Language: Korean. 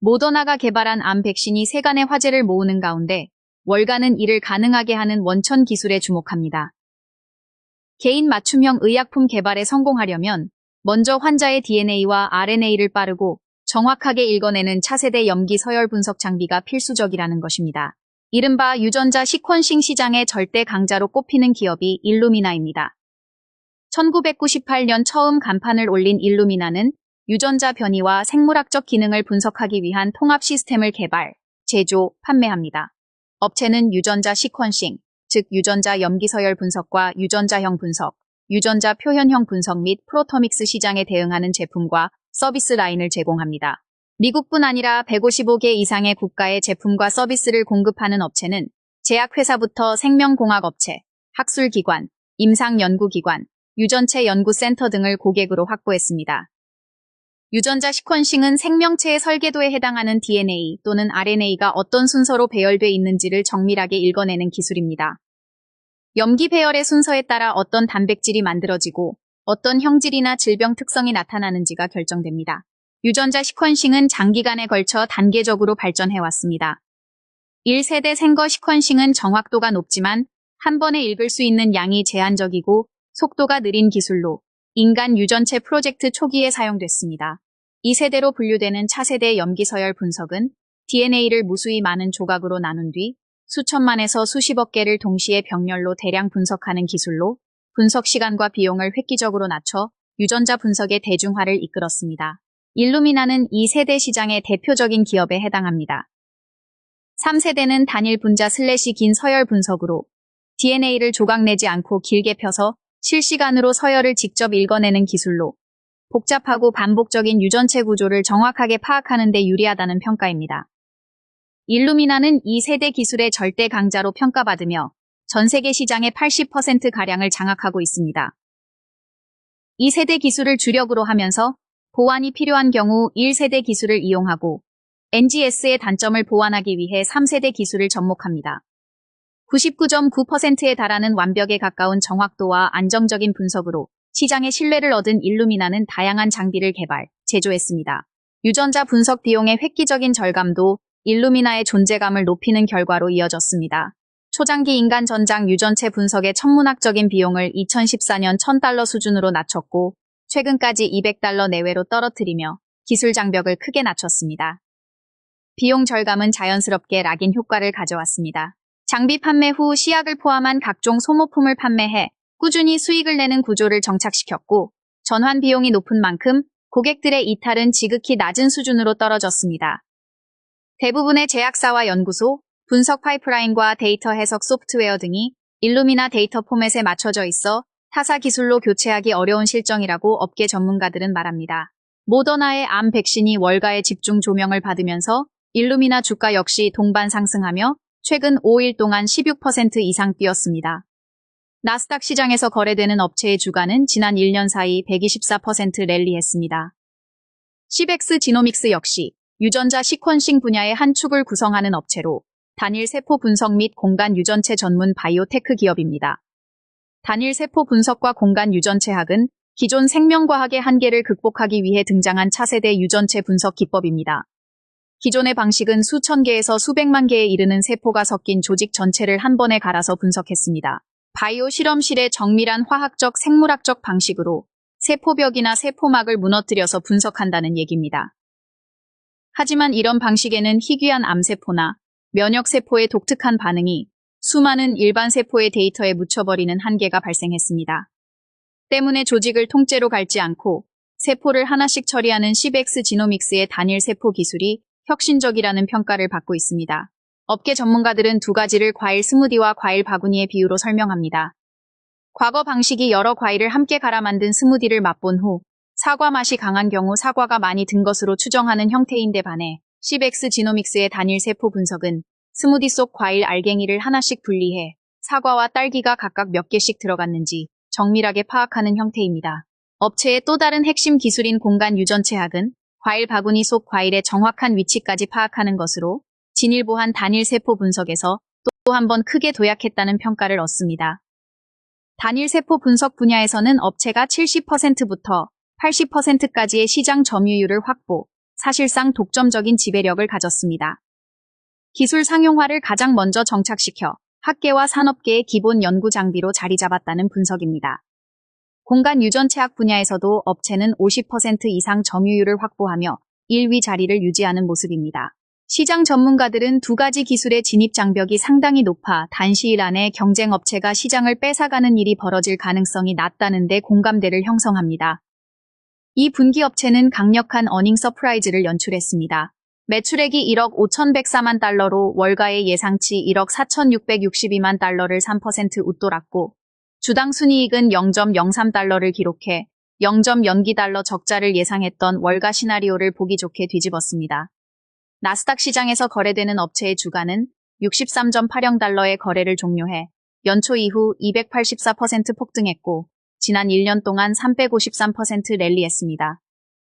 모더나가 개발한 암 백신이 세간의 화제를 모으는 가운데 월가는 이를 가능하게 하는 원천 기술에 주목합니다. 개인 맞춤형 의약품 개발에 성공하려면 먼저 환자의 DNA와 RNA를 빠르고 정확하게 읽어내는 차세대 염기 서열 분석 장비가 필수적이라는 것입니다. 이른바 유전자 시퀀싱 시장의 절대 강자로 꼽히는 기업이 일루미나입니다. 1998년 처음 간판을 올린 일루미나는 유전자 변이와 생물학적 기능을 분석하기 위한 통합 시스템을 개발, 제조, 판매합니다. 업체는 유전자 시퀀싱, 즉 유전자 염기 서열 분석과 유전자형 분석, 유전자 표현형 분석 및 프로토믹스 시장에 대응하는 제품과 서비스 라인을 제공합니다. 미국뿐 아니라 155개 이상의 국가의 제품과 서비스를 공급하는 업체는 제약회사부터 생명공학업체, 학술기관, 임상연구기관, 유전체 연구센터 등을 고객으로 확보했습니다. 유전자 시퀀싱은 생명체의 설계도에 해당하는 DNA 또는 RNA가 어떤 순서로 배열돼 있는지를 정밀하게 읽어내는 기술입니다. 염기 배열의 순서에 따라 어떤 단백질이 만들어지고 어떤 형질이나 질병 특성이 나타나는지가 결정됩니다. 유전자 시퀀싱은 장기간에 걸쳐 단계적으로 발전해왔습니다. 1세대 생거 시퀀싱은 정확도가 높지만 한 번에 읽을 수 있는 양이 제한적이고 속도가 느린 기술로 인간 유전체 프로젝트 초기에 사용됐습니다. 2세대로 분류되는 차세대 염기 서열 분석은 DNA를 무수히 많은 조각으로 나눈 뒤 수천만에서 수십억 개를 동시에 병렬로 대량 분석하는 기술로 분석 시간과 비용을 획기적으로 낮춰 유전자 분석의 대중화를 이끌었습니다. 일루미나는 2세대 시장의 대표적인 기업에 해당합니다. 3세대는 단일 분자 / 긴 서열 분석으로 DNA를 조각내지 않고 길게 펴서 실시간으로 서열을 직접 읽어내는 기술로 복잡하고 반복적인 유전체 구조를 정확하게 파악하는 데 유리하다는 평가입니다. 일루미나는 2세대 기술의 절대 강자로 평가받으며 전 세계 시장의 80%가량을 장악하고 있습니다. 2세대 기술을 주력으로 하면서 보완이 필요한 경우 1세대 기술을 이용하고 NGS의 단점을 보완하기 위해 3세대 기술을 접목합니다. 99.9%에 달하는 완벽에 가까운 정확도와 안정적인 분석으로 시장의 신뢰를 얻은 일루미나는 다양한 장비를 개발, 제조했습니다. 유전자 분석 비용의 획기적인 절감도 일루미나의 존재감을 높이는 결과로 이어졌습니다. 초장기 인간 전장 유전체 분석의 천문학적인 비용을 2014년 $1,000 수준으로 낮췄고 최근까지 $200 내외로 떨어뜨리며 기술 장벽을 크게 낮췄습니다. 비용 절감은 자연스럽게 락인 효과를 가져왔습니다. 장비 판매 후 시약을 포함한 각종 소모품을 판매해 꾸준히 수익을 내는 구조를 정착시켰고 전환 비용이 높은 만큼 고객들의 이탈은 지극히 낮은 수준으로 떨어졌습니다. 대부분의 제약사와 연구소, 분석 파이프라인과 데이터 해석 소프트웨어 등이 일루미나 데이터 포맷에 맞춰져 있어 타사 기술로 교체하기 어려운 실정이라고 업계 전문가들은 말합니다. 모더나의 암 백신이 월가의 집중 조명을 받으면서 일루미나 주가 역시 동반 상승하며 최근 5일 동안 16% 이상 뛰었습니다. 나스닥 시장에서 거래되는 업체의 주가는 지난 1년 사이 124% 랠리했습니다. 시벡스 지노믹스 역시 유전자 시퀀싱 분야의 한 축을 구성하는 업체로 단일 세포 분석 및 공간 유전체 전문 바이오테크 기업입니다. 단일 세포 분석과 공간 유전체학은 기존 생명과학의 한계를 극복하기 위해 등장한 차세대 유전체 분석 기법입니다. 기존의 방식은 수천 개에서 수백만 개에 이르는 세포가 섞인 조직 전체를 한 번에 갈아서 분석했습니다. 바이오 실험실의 정밀한 화학적 생물학적 방식으로 세포벽이나 세포막을 무너뜨려서 분석한다는 얘기입니다. 하지만 이런 방식에는 희귀한 암세포나 면역세포의 독특한 반응이 수많은 일반 세포의 데이터에 묻혀버리는 한계가 발생했습니다. 때문에 조직을 통째로 갈지 않고 세포를 하나씩 처리하는 시벡스 지노믹스의 단일 세포 기술이 혁신적이라는 평가를 받고 있습니다. 업계 전문가들은 두 가지를 과일 스무디와 과일 바구니의 비유로 설명합니다. 과거 방식이 여러 과일을 함께 갈아 만든 스무디를 맛본 후 사과 맛이 강한 경우 사과가 많이 든 것으로 추정하는 형태인데 반해 시벡스 지노믹스의 단일 세포 분석은 스무디 속 과일 알갱이를 하나씩 분리해 사과와 딸기가 각각 몇 개씩 들어갔는지 정밀하게 파악하는 형태입니다. 업체의 또 다른 핵심 기술인 공간 유전체학은 과일 바구니 속 과일의 정확한 위치까지 파악하는 것으로 진일보한 단일 세포 분석에서 또 한 번 크게 도약했다는 평가를 얻습니다. 단일 세포 분석 분야에서는 업체가 70%부터 80%까지의 시장 점유율을 확보, 사실상 독점적인 지배력을 가졌습니다. 기술 상용화를 가장 먼저 정착시켜 학계와 산업계의 기본 연구 장비로 자리 잡았다는 분석입니다. 공간 유전체학 분야에서도 업체는 50% 이상 점유율을 확보하며 1위 자리를 유지하는 모습입니다. 시장 전문가들은 두 가지 기술의 진입 장벽이 상당히 높아 단시일 안에 경쟁 업체가 시장을 뺏어가는 일이 벌어질 가능성이 낮다는 데 공감대를 형성합니다. 이 분기 업체는 강력한 어닝 서프라이즈를 연출했습니다. 매출액이 1억 5,104만 달러로 월가의 예상치 1억 4,662만 달러를 3% 웃돌았고 주당 순이익은 0.03달러를 기록해 0.0달러 적자를 예상했던 월가 시나리오를 보기 좋게 뒤집었습니다. 나스닥 시장에서 거래되는 업체의 주가는 63.80달러의 거래를 종료해 연초 이후 284% 폭등했고 지난 1년 동안 353% 랠리했습니다.